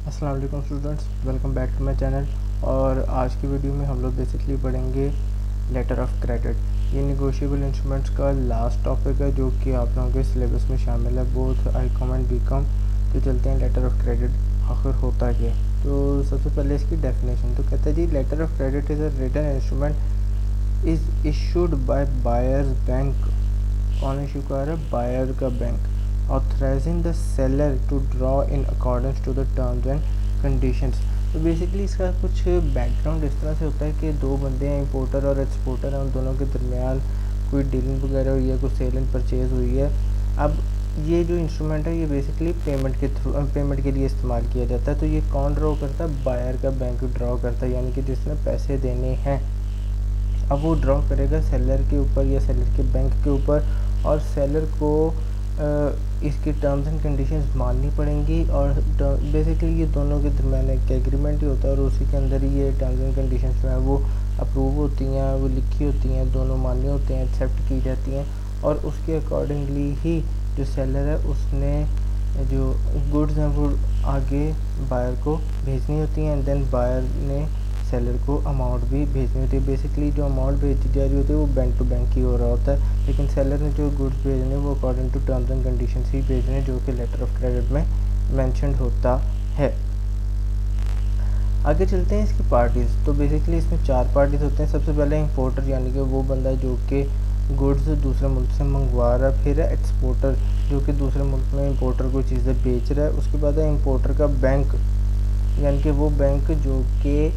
अस्सलाम वालेकुम students, welcome back to my channel. और आज की वीडियो में हम लोग बेसिकली पढ़ेंगे लेटर ऑफ क्रेडिट। ये नेगोशिएबल इंस्ट्रूमेंट्स का लास्ट टॉपिक है जो कि आप लोगों के सिलेबस में शामिल है, both I com and B com. तो चलते हैं लेटर ऑफ क्रेडिट आखिर होता क्या है। तो सबसे पहले इसकी डेफिनेशन तो कहता है जी, letter of credit is a written instrument is issued by buyer's bank. कौन इशू कर रहा है? बायर का bank. Authorising the seller to draw in accordance to the terms and conditions. तो बेसिकली इसका कुछ बैकग्राउंड इस तरह से होता है कि दो बंदे हैं, इंपोर्टर और एक्सपोर्टर हैं, उन दोनों के दरमियान कोई डीलिंग वगैरह हुई है, कुछ सेल एंड परचेज हुई है। अब ये जो इंस्ट्रूमेंट है ये बेसिकली पेमेंट के लिए इस्तेमाल किया जाता है। तो ये कौन ड्रॉ करता है? बायर का बैंक ड्रॉ करता है, यानी कि जिसने पैसे देने हैं। अब वो ड्रॉ करेगा सेलर के ऊपर या सेलर के बैंक के ऊपर, और सेलर को इसकी टर्म्स एंड कंडीशंस माननी पड़ेंगी। और बेसिकली ये दोनों के दरमियान एक एग्रीमेंट ही होता है और उसी के अंदर ही ये टर्म्स एंड कंडीशंस जो है वो अप्रूव होती हैं, वो लिखी होती हैं, दोनों मान्य होते हैं, एक्सेप्ट की जाती हैं। और उसके अकॉर्डिंगली ही जो सेलर है उसने जो गुड्स हैं वो आगे बायर को भेजनी होती हैं, एंड देन बायर ने सेलर को अमाउंट भी भेजनी होती है। बेसिकली जो अमाउंट भेजी जा रही होती है वो बैंक टू बैंक ही हो रहा होता है, लेकिन सेलर ने जो गुड्स भेजने वो according to terms and conditions ही भेजने, जो कि लेटर ऑफ क्रेडिट में मैंशनड होता है। आगे चलते हैं इसकी पार्टीज़। तो बेसिकली इसमें 4 पार्टीज़ होते हैं। सबसे पहले इंपोर्टर, यानी कि वो बंदा जो कि गुड्स दूसरे मुल्क से मंगवा रहा है। फिर है एक्सपोर्टर, जो कि दूसरे मुल्क में इंपोर्टर को चीज़ें बेच रहा है। उसके बाद है इंपोर्टर का बैंक, यानी कि वो बैंक जो कि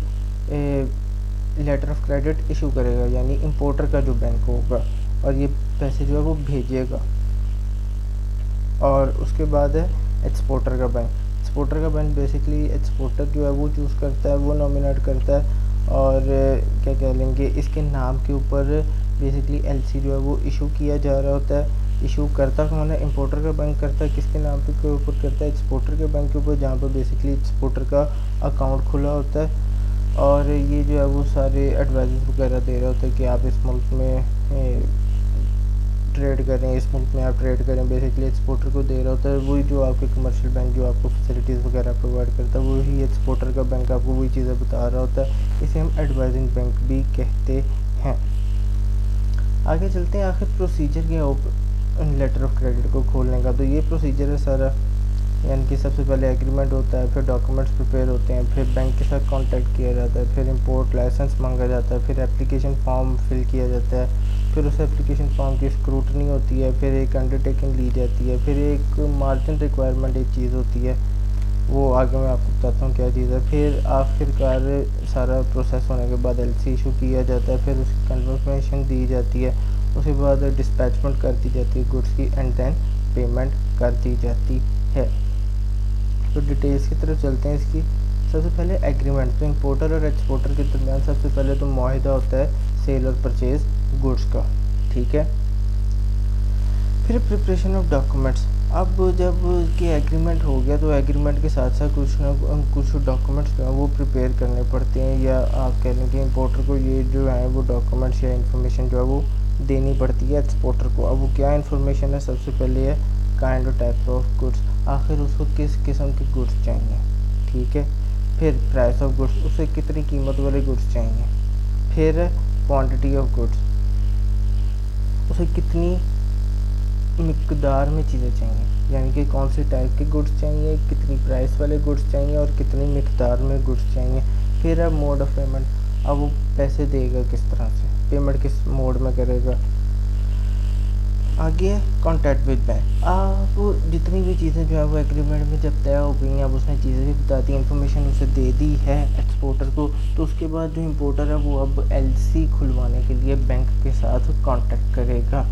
लेटर ऑफ क्रेडिट इशू करेगा, यानी इंपोर्टर का जो बैंक होगा, और ये पैसे जो है वो भेजेगा। और उसके बाद है एक्सपोर्टर का बैंक। एक्सपोर्टर का बैंक बेसिकली एक्सपोर्टर जो है वो चूज़ करता है, वो नॉमिनेट करता है, और क्या कह लेंगे, इसके नाम के ऊपर बेसिकली एलसी जो है वो इशू किया जा रहा होता है। इशू करता कौन है? इंपोर्टर का बैंक करता है। किसके नाम पे के ऊपर करता है? एक्सपोर्टर के बैंक के ऊपर, जहाँ पर बेसिकली एक्सपोर्टर का अकाउंट खुला होता है। और ये जो है वो सारे एडवाइस वगैरह दे रहे होते हैं कि आप इस मुल्क में ट्रेड करें, इस मुल्क में आप ट्रेड करें। बेसिकली एक्सपोर्टर को दे रहा होता है वही जो आपके कमर्शियल बैंक जो आपको फैसिलिटीज़ वगैरह प्रोवाइड करता है, वही एक्सपोर्टर का बैंक आपको वही चीज़ें बता रहा होता है। इसे हम एडवाइजिंग बैंक भी कहते हैं। आगे चलते हैं, आखिर प्रोसीजर क्या है लेटर ऑफ क्रेडिट को खोलने का। तो ये प्रोसीजर है सारा, यानी कि सबसे पहले एग्रीमेंट होता है, फिर डॉक्यूमेंट्स प्रिपेयर होते हैं, फिर बैंक के साथ कांटेक्ट किया जाता है, फिर इंपोर्ट लाइसेंस मांगा जाता है, फिर एप्लीकेशन फॉर्म फिल किया जाता है, फिर उस एप्लीकेशन फॉर्म की स्क्रूटनी होती है, फिर एक अंडरटेकिंग ली जाती है, फिर एक मार्जिन रिक्वायरमेंट एक चीज़ होती है, वो आगे मैं आपको बताता हूँ क्या चीज़ है। फिर आखिरकार सारा प्रोसेस होने के बाद एलसी इशू किया जाता है, फिर उसकी कन्फर्मेशन दी जाती है, उसके बाद डिस्पैचमेंट कर दी जाती है गुड्स की, एंड देन पेमेंट कर दी जाती है। तो डिटेल्स की तरफ चलते हैं इसकी। सबसे पहले एग्रीमेंट। तो इंपोर्टर और एक्सपोर्टर के दरमियान सबसे पहले तो मुआहिदा होता है सेल और परचेज गुड्स का, ठीक है। फिर प्रिपरेशन ऑफ डॉक्यूमेंट्स। अब जब कि एग्रीमेंट हो गया तो एग्रीमेंट के साथ साथ कुछ डॉक्यूमेंट्स जो हैं वो प्रिपेयर करने पड़ते हैं, या आप कह लें कि इंपोर्टर को ये जो है वो डॉक्यूमेंट्स या इंफॉर्मेशन जो है वो देनी पड़ती है एक्सपोर्टर को। अब वो क्या इंफॉर्मेशन है? सबसे पहले है काइंड और टाइप्स ऑफ गुड्स, आखिर उसको किस किस्म के गुड्स चाहिए, ठीक है। फिर प्राइस ऑफ गुड्स, उसे कितनी कीमत वाले गुड्स चाहिए। फिर क्वांटिटी ऑफ गुड्स, उसे कितनी मिकदार में चीज़ें चाहिए, यानी कि कौन से टाइप के गुड्स चाहिए, कितनी प्राइस वाले गुड्स चाहिए, और कितनी मिकदार में गुड्स चाहिए। फिर है मोड ऑफ पेमेंट। अब वो पैसे देगा किस तरह से, पेमेंट किस मोड में करेगा। आगे है कॉन्टैक्ट विद बैंक। अब जितनी भी चीज़ें जो है वो एग्रीमेंट में जब तय हो गई हैं, अब उसने चीज़ें भी बता दी, इन्फॉर्मेशन उसे दे दी है एक्सपोर्टर को, तो उसके बाद जो इंपोर्टर है वो अब एलसी खुलवाने के लिए बैंक के साथ कांटेक्ट करेगा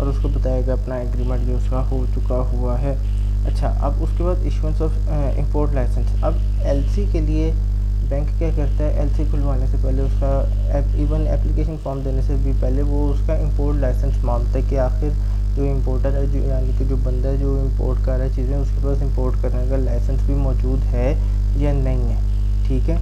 और उसको बताएगा अपना एग्रीमेंट जो उसका हो चुका हुआ है। अच्छा, अब उसके बाद इशुएंस ऑफ इंपोर्ट लाइसेंस। अब एलसी के लिए बैंक क्या करता है? एलसी खुलवाने से पहले उसका इवन एप्लीकेशन फॉर्म देने से भी पहले वो उसका इंपोर्ट लाइसेंस मांगता है कि आखिर जो इंपोर्टर है, जो यानी कि जो बंदा है जो इंपोर्ट कर रहा है चीज़ें, उसके पास इंपोर्ट करने का लाइसेंस भी मौजूद है या नहीं है, ठीक है।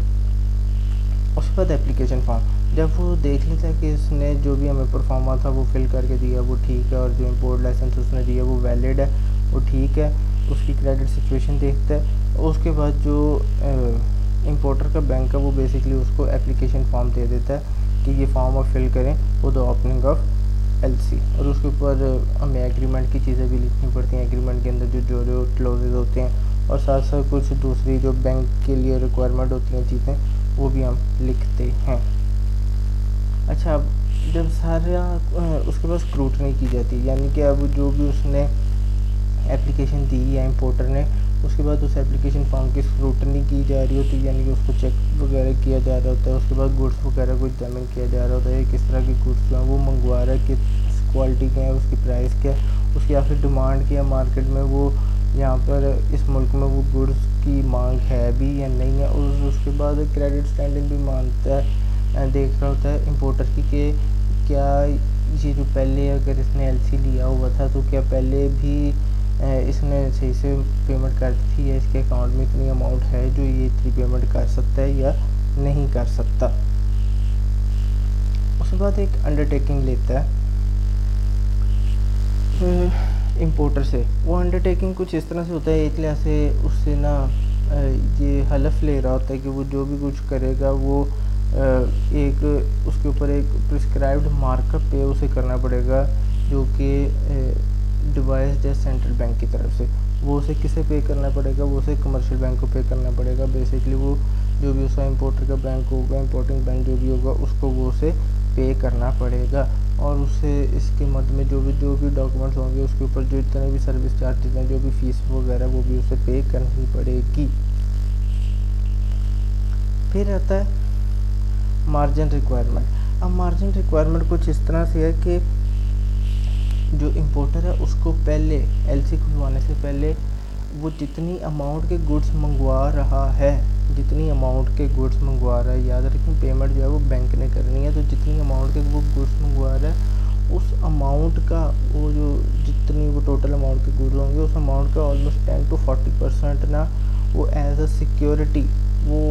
उसके बाद एप्लीकेशन फॉर्म, जब वो देख लेता है कि इसने जो भी हमें परफॉर्मा था वो फिल करके दिया वो ठीक है, और जो इंपोर्ट लाइसेंस उसने दिया वो वैलिड है, वो ठीक है, उसकी क्रेडिट सिचुएशन देखता है। उसके बाद जो इंपोर्टर का बैंक है वो बेसिकली उसको एप्लीकेशन फॉर्म दे देता है कि ये फॉर्म आप फिल करें for the opening of LC, और उसके ऊपर हमें एग्रीमेंट की चीज़ें भी लिखनी पड़ती हैं। एग्रीमेंट के अंदर जो जो क्लोजेज होते हैं और साथ साथ कुछ दूसरी जो बैंक के लिए रिक्वायरमेंट होती हैं चीज़ें, वो भी हम लिखते हैं। अच्छा, अब जब सारा उसके बाद स्क्रूटनी की जाती है, यानी कि अब जो भी उसने एप्लीकेशन दी है इंपोर्टर ने, उसके बाद उस एप्लीकेशन फॉर्म की स्क्रूटनी की जा रही होती है, यानी कि उसको चेक वगैरह किया जा रहा होता है। उसके बाद गुड्स वगैरह को एग्जामिन किया जा रहा होता है, किस तरह के गुड्स जो हैं वो मंगवा रहा है, किस क्वालिटी के हैं, उसकी प्राइस क्या है, उसकी आखिर डिमांड क्या है मार्केट में, वो यहाँ पर इस मुल्क में वो गुड्स की मांग है भी या नहीं है। और उसके बाद क्रेडिट स्टैंडिंग भी मानता है, देख रहा होता है इंपोर्टर की कि क्या ये जो पहले अगर इसने एलसी लिया हुआ था तो क्या पहले भी इसने सही से पेमेंट कर दी थी, या इसके अकाउंट में इतनी अमाउंट है जो ये इतनी पेमेंट कर सकता है या नहीं कर सकता। उसके बाद एक अंडरटेकिंग लेता है इंपोर्टर से। वो अंडरटेकिंग कुछ इस तरह से होता है, एक लिहाज से उससे ना ये हलफ ले रहा होता है कि वो जो भी कुछ करेगा वो एक उसके ऊपर एक प्रिस्क्राइब्ड मार्कअप पे उसे करना पड़ेगा, जो कि डिवाइस्ड है सेंट्रल बैंक की तरफ से। वो उसे किसे पे करना पड़ेगा, वो उसे कमर्शियल बैंक को पे करना पड़ेगा। बेसिकली वो जो भी उसका इंपोर्टर का बैंक होगा, इंपोर्टिंग बैंक जो भी होगा, उसको वो उसे पे करना पड़ेगा। और उसे इसके मद में जो भी डॉक्यूमेंट्स होंगे उसके ऊपर जो इतने भी सर्विस चार्जेस हैं, जो भी फीस वगैरह, वो भी उसे पे करनी पड़ेगी। फिर आता है मार्जिन रिक्वायरमेंट। अब मार्जिन रिक्वायरमेंट कुछ इस तरह से है कि जो इंपोर्टर है उसको पहले एलसी खुलवाने से पहले वो जितनी अमाउंट के गुड्स मंगवा रहा है, जितनी अमाउंट के गुड्स मंगवा रहा है, याद रखें पेमेंट जो है वो बैंक ने करनी है, तो जितनी अमाउंट के वो गुड्स मंगवा रहा है उस अमाउंट का वो जो जितनी वो टोटल अमाउंट के गुड्स होंगे उस अमाउंट का ऑलमोस्ट 10 to 40% ना वो एज अ सिक्योरिटी वो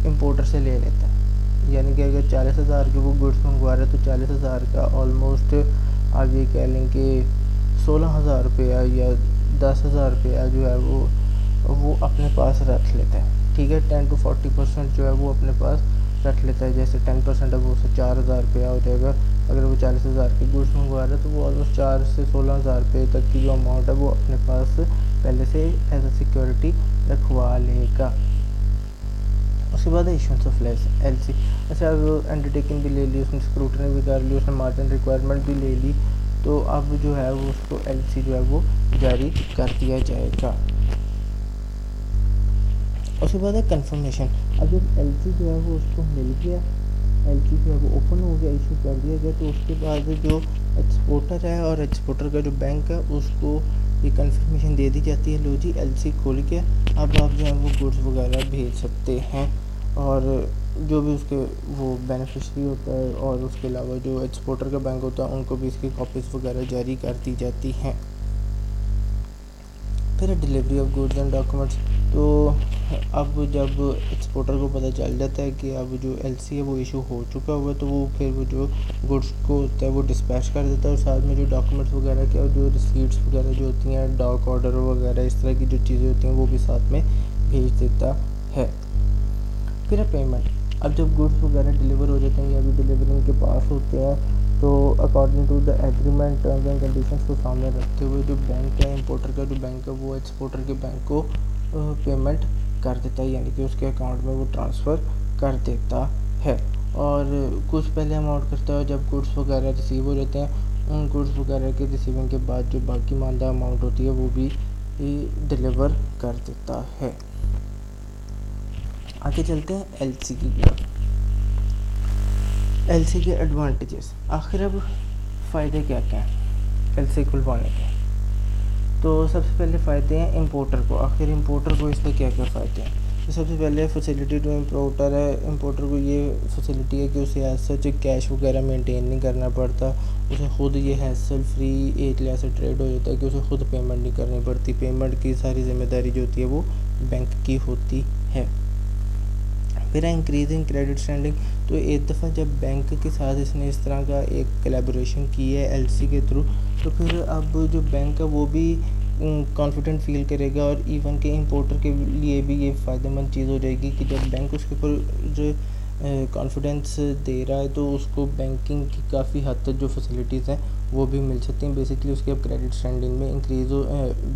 इंपोर्टर से ले लेता है। यानी कि अगर 40,000 के वो गुड्स मंगवा रहे हैं तो 40,000 का ऑलमोस्ट आप ये कह लें कि 16,000 रुपया या 10,000 रुपया जो है वो अपने पास रख लेता है। ठीक है, 10 to 40% जो है वो अपने पास रख लेता है। जैसे 10% है वो उससे 4,000 रुपया हो जाएगा। अगर वो 40,000 के गुड्स मंगवा रहा है तो वो ऑलमोस्ट 4 से 16,000 रुपये तक की जो अमाउंट है वो अपने पास पहले से एज अ सिक्योरिटी रखवा लेगा। उसके बाद है इशुएंस ऑफ एलसी। अच्छा, अब अंडरटेकिंग भी ले ली उसने, स्क्रूटनी भी कर ली उसने, मार्जिन रिक्वायरमेंट भी ले ली, तो अब जो है वो उसको एलसी जो है वो जारी कर दिया जाएगा। उसके बाद है कंफर्मेशन। अब जब एलसी जो है वो उसको मिल गया, एलसी जो है वो ओपन हो गया, इशू कर दिया गया, तो उसके बाद जो एक्सपोर्टर है और एक्सपोर्टर का जो बैंक है उसको ये कंफर्मेशन दे दी जाती है, लो जी एलसी खुल गया, अब आप जो है वो गुड्स वगैरह भेज सकते हैं। और जो भी उसके वो बेनिफिशरी होता है और उसके अलावा जो एक्सपोर्टर का बैंक होता है उनको भी इसकी कॉपीज़ वगैरह जारी कर दी जाती हैं। फिर delivery of goods and documents. तो अब जब एक्सपोर्टर को पता चल जाता है कि अब जो एलसी है वो इशू हो चुका हुआ है, तो वो फिर वो जो गुड्स को होता है वो डिस्पैच कर देता है, और साथ में जो डॉक्यूमेंट्स वगैरह के और जो रिसीट्स वगैरह जो होती हैं, डॉक ऑर्डर वगैरह इस तरह की जो चीज़ें होती हैं वो भी साथ में भेज देता है। फिर है पेमेंट। अब जब गुड्स वगैरह डिलीवर हो जाते हैं या भी डिलीवरिंग के पास होते हैं, तो according to the agreement terms and conditions को सामने रखते हुए जो बैंक है, इंपोर्टर का जो बैंक है वो एक्सपोर्टर के बैंक को पेमेंट कर देता है, यानी कि उसके अकाउंट में वो ट्रांसफ़र कर देता है। और कुछ पहले अमाउंट करता है, जब गुड्स वगैरह रिसीव हो जाते हैं उन गुड्स वगैरह के रिसीविंग के बाद जो बाकी मानदा अमाउंट होती है वो भी डिलीवर कर देता है। आगे चलते हैं एलसी की तरफ। एलसी के एडवांटेजेस, आखिर अब फ़ायदे क्या क्या हैं एलसी खुलवाने के। तो सबसे पहले फ़ायदे हैं इंपोर्टर को। आखिर इंपोर्टर को इसके क्या क्या फ़ायदे हैं। तो सबसे पहले फैसिलिटी टू इंपोर्टर है। इंपोर्टर को ये फैसिलिटी है कि उसे एज सच कैश वगैरह मेंटेन नहीं करना पड़ता, उसे खुद ये हैसल फ्री एक लिहाज से ट्रेड हो जाता है कि उसे खुद पेमेंट नहीं करनी पड़ती। पेमेंट की सारी जिम्मेदारी जो होती है वो बैंक की होती है। फिर है इंक्रीजिंग क्रेडिट स्टैंडिंग। तो एक दफ़ा जब बैंक के साथ इसने इस तरह का एक कोलैबोरेशन की है एलसी के थ्रू, तो फिर अब जो बैंक है वो भी कॉन्फिडेंट फील करेगा, और इवन के इंपोर्टर के लिए भी ये फ़ायदेमंद चीज़ हो जाएगी कि जब बैंक उसके ऊपर जो कॉन्फिडेंस दे रहा है तो उसको बैंकिंग की काफ़ी हद तक जो फैसिलिटीज़ हैं वो भी मिल सकती हैं। बेसिकली उसके अब क्रेडिट स्टैंडिंग में इंक्रीज़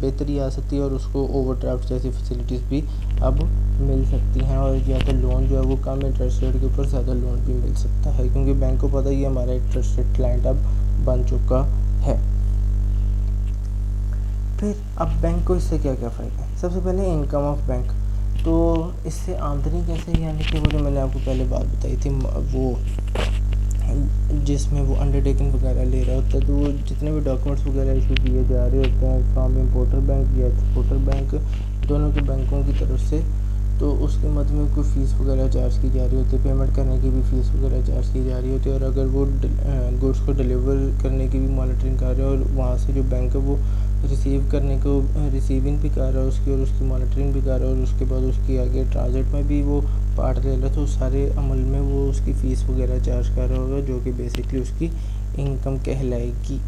बेहतरी आ सकती है, और उसको ओवरड्राफ्ट जैसी फैसिलिटीज़ भी अब मिल सकती हैं, और या तो लोन जो है वो कम इंटरेस्ट रेट के ऊपर ज़्यादा लोन भी मिल सकता है, क्योंकि बैंक को पता ही हमारा इंटरेस्टेड क्लाइंट अब बन चुका है। फिर अब बैंक को इससे क्या क्या फ़ायदा है? सबसे पहले इनकम ऑफ बैंक, तो इससे आमदनी कैसे, यानी कि वो जो मैंने आपको पहले बात बताई थी, वो जिसमें वो अंडरटेकिंग वगैरह ले रहा होता है, तो वो जितने भी डॉक्यूमेंट्स वगैरह इशू किए जा रहे होते हैं फ्रॉम इंपोर्टर बैंक या एक्सपोर्टर बैंक, दोनों के बैंकों की तरफ से, तो उसके मद में कोई फ़ीस वगैरह चार्ज की जा रही होती है, पेमेंट करने की भी फ़ीस वगैरह चार्ज की जा रही होती है, और अगर वो गुड्स को डिलीवर करने की भी मॉनिटरिंग कर रहे हो, और वहाँ से जो बैंक है वो रिसीव करने को रिसीविंग भी कर रहा है उसकी, और उसकी मॉनिटरिंग भी कर रहा है, और उसके बाद उसकी आगे ट्रांजिट में भी वो पार्ट ले रहा है, तो सारे अमल में वो उसकी फ़ीस वगैरह चार्ज कर रहा होगा, जो कि बेसिकली उसकी इनकम कहलाएगी।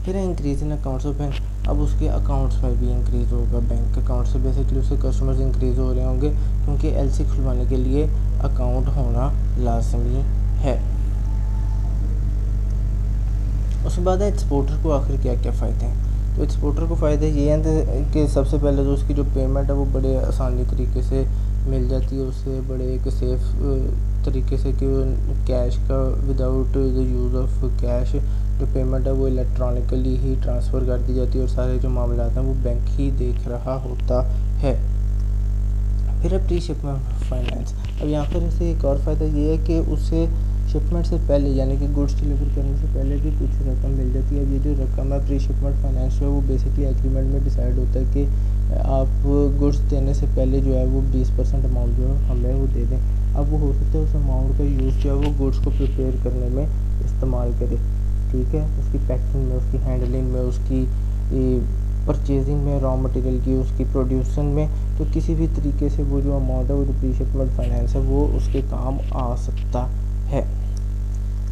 फिर है increase in accounts of bank, अब उसके अकाउंट्स में भी इंक्रीज़ होगा, बैंक अकाउंट से बेसिकली उसके कस्टमर्स इंक्रीज़ हो रहे होंगे, क्योंकि एलसी खुलवाने के लिए अकाउंट होना लाजमी है। उसके बाद है एक्सपोर्टर को आखिर क्या क्या फ़ायदे हैं। तो एक्सपोर्टर को फ़ायदे ये हैं कि सबसे पहले तो उसकी जो पेमेंट है वो बड़े आसानी तरीके से मिल जाती है, उससे बड़े एक सेफ़ तरीके से, कि कैश का without the use of cash जो पेमेंट है वो इलेक्ट्रॉनिकली ही ट्रांसफ़र कर दी जाती है, और सारे जो मामला हैं वो बैंक ही देख रहा होता है। फिर है प्री शिपमेंट फाइनेंस। अब यहाँ पर इसे एक और फ़ायदा ये है कि उससे शिपमेंट से पहले, यानी कि गुड्स डिलीवर करने से पहले भी कुछ रकम मिल जाती है। अब ये जो रकम है प्री शिपमेंट फाइनेंस जो है वो बेसिकली एग्रीमेंट में डिसाइड होता है कि आप गुड्स देने से पहले जो है वो 20% अमाउंट जो है हमें वो दे दें। अब वो हो सकता है उस अमाउंट का यूज़ जो है वो गुड्स को प्रिपेयर करने में इस्तेमाल करे, ठीक है, उसकी पैकिंग में, उसकी हैंडलिंग में, उसकी परचेजिंग में, रॉ मटेरियल की उसकी प्रोड्यूसन में, तो किसी भी तरीके से वो जो अमाउंट है वो जो प्री शिपमेंट फाइनेंस है वो उसके काम आ सकता है।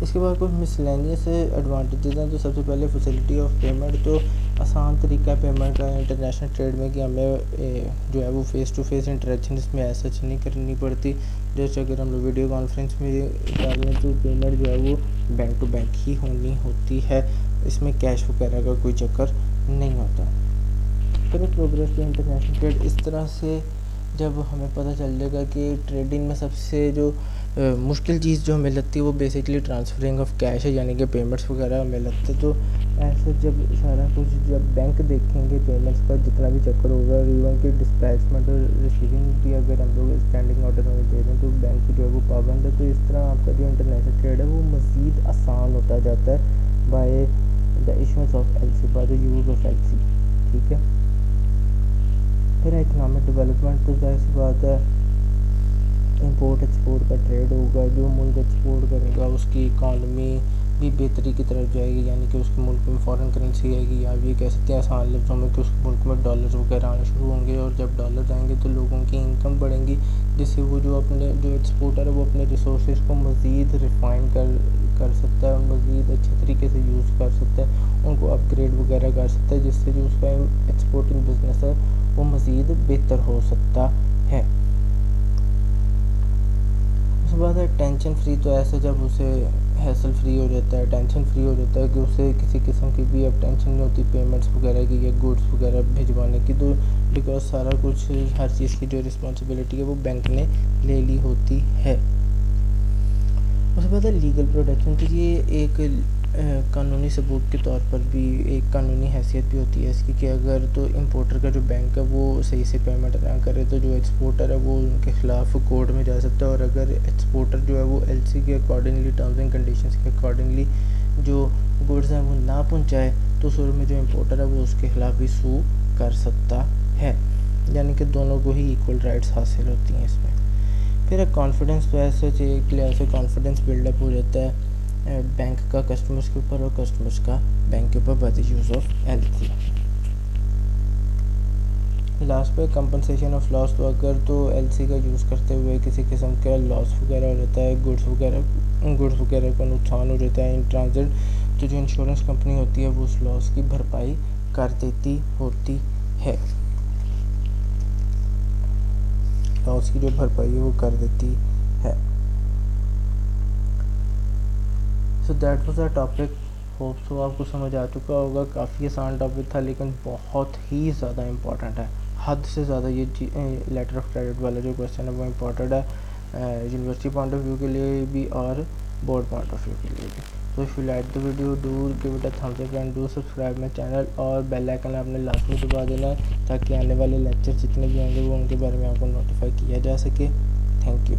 इसके बाद कुछ मिसलेनियस एडवांटेजेस हैं। तो सबसे पहले फैसिलिटी ऑफ पेमेंट, तो आसान तरीका है पेमेंट का इंटरनेशनल ट्रेड में, कि हमें जो है वो फ़ेस टू फेस इंटरेक्शन इसमें ऐसा नहीं करनी पड़ती। जैसे अगर हम लोग वीडियो कॉन्फ्रेंस में कर रहे हैं तो पेमेंट जो है वो बैंक टू बैंक ही होनी होती है, इसमें कैश वगैरह का कोई चक्कर नहीं होता। फिर प्रोग्रेस टू इंटरनेशनल ट्रेड, इस तरह से जब हमें पता चल जाएगा कि ट्रेडिंग में सबसे जो मुश्किल चीज़ जो हमें लगती है वो बेसिकली ट्रांसफरिंग ऑफ कैश है, यानी कि पेमेंट्स वगैरह हमें लगते हैं। तो ऐसे जब सारा कुछ जब बैंक देखेंगे पेमेंट्स का जितना भी चक्कर होगा, और इवन कि डिस्पैचमेंट और रिसीविंग भी अगर हम लोग स्टैंडिंग ऑर्डर में दे रहे हैं तो बैंक जो है वो पाबंद है। तो इस तरह आपका जो इंटरनेशनल ट्रेड है वो मज़ीद आसान होता जाता है by the issuance of LC, by the use of LC, ठीक है। फिर इकोनॉमिक डेवलपमेंट, तो जाहिर सी बात है इंपोर्ट एक्सपोर्ट का ट्रेड होगा, जो मुल्क एक्सपोर्ट करेगा उसकी इकॉनमी भी बेहतरी की तरफ जाएगी, यानी कि उसके मुल्क में फ़ॉरेन करेंसी आएगी, या ये कह सकते हैं आसान लफ्ज़ों में कि उसके मुल्क में डॉलर वगैरह आने शुरू होंगे, और जब डॉलर आएंगे तो लोगों की इनकम बढ़ेंगी, जिससे वो जो अपने जो एक्सपोर्टर है वो अपने रिसोर्स को मज़ीद रिफ़ाइन कर सकता है, मज़ीद अच्छे तरीके से यूज़ कर सकता है, उनको अपग्रेड वगैरह कर सकता है, जिससे जो उसका एक्सपोर्टिंग बिजनेस है वो मज़ीद बेहतर हो सकता है। उसके बाद है टेंशन फ्री, तो ऐसे जब उसे हैसल फ्री हो जाता है, टेंशन फ्री हो जाता है कि उसे किसी किस्म की भी अब टेंशन नहीं होती पेमेंट्स वगैरह की या गुड्स वगैरह भिजवाने की, तो बिकॉज सारा कुछ हर चीज़ की जो रिस्पॉन्सिबिलिटी है वो बैंक ने ले ली होती है। उसके बाद है लीगल प्रोटेक्शन, तो ये एक कानूनी सबूत के तौर पर भी एक कानूनी हैसियत भी होती है इसकी, कि अगर तो इंपोर्टर का जो बैंक है वो सही से पेमेंट ना करे तो जो एक्सपोर्टर है वो उनके ख़िलाफ़ कोर्ट में जा सकता है, और अगर एक्सपोर्टर जो है वो एलसी के अकॉर्डिंगली, टर्म्स एंड कंडीशंस के अकॉर्डिंगली जो गुड्स हैं वो ना पहुंचाए, तो उस में जो इंपोर्टर है वो उसके ख़िलाफ़ भी सू कर सकता है, यानी कि दोनों को ही इक्वल राइट्स हासिल होती हैं इसमें। फिर एक कॉन्फिडेंस, तो ऐसे ऐसे कॉन्फिडेंस बिल्डअप हो जाता है बैंक का कस्टमर्स के ऊपर और कस्टमर्स का बैंक के ऊपर by the use of LC. Last पे कंपनसेशन ऑफ लॉस, तो अगर तो एलसी का यूज़ करते हुए किसी किस्म का लॉस वगैरह हो जाता है, गुड्स वगैरह का नुकसान हो जाता है इन ट्रांजिट, तो जो इंश्योरेंस कंपनी होती है वो उस लॉस की भरपाई कर देती होती है, लॉस की जो भरपाई है वो कर देती है। So that was a topic, hope so आपको समझ आ चुका होगा। काफ़ी आसान टॉपिक था लेकिन बहुत ही ज़्यादा इम्पॉर्टेंट है, हद से ज़्यादा। ये लेटर ऑफ क्रेडिट वाला जो क्वेश्चन है वो इम्पॉर्टेंट है यूनिवर्सिटी पॉइंट ऑफ व्यू के लिए भी और बोर्ड पॉइंट ऑफ व्यू के लिए भी। तो if you like the video do give it a thumbs up and do subscribe my channel, और बेल आइकन आपने लाजमी दबा देना है ताकि आने वाले लेक्चर जितने भी होंगे वो उनके बारे में आपको नोटिफाई किया जा सके। Thank you.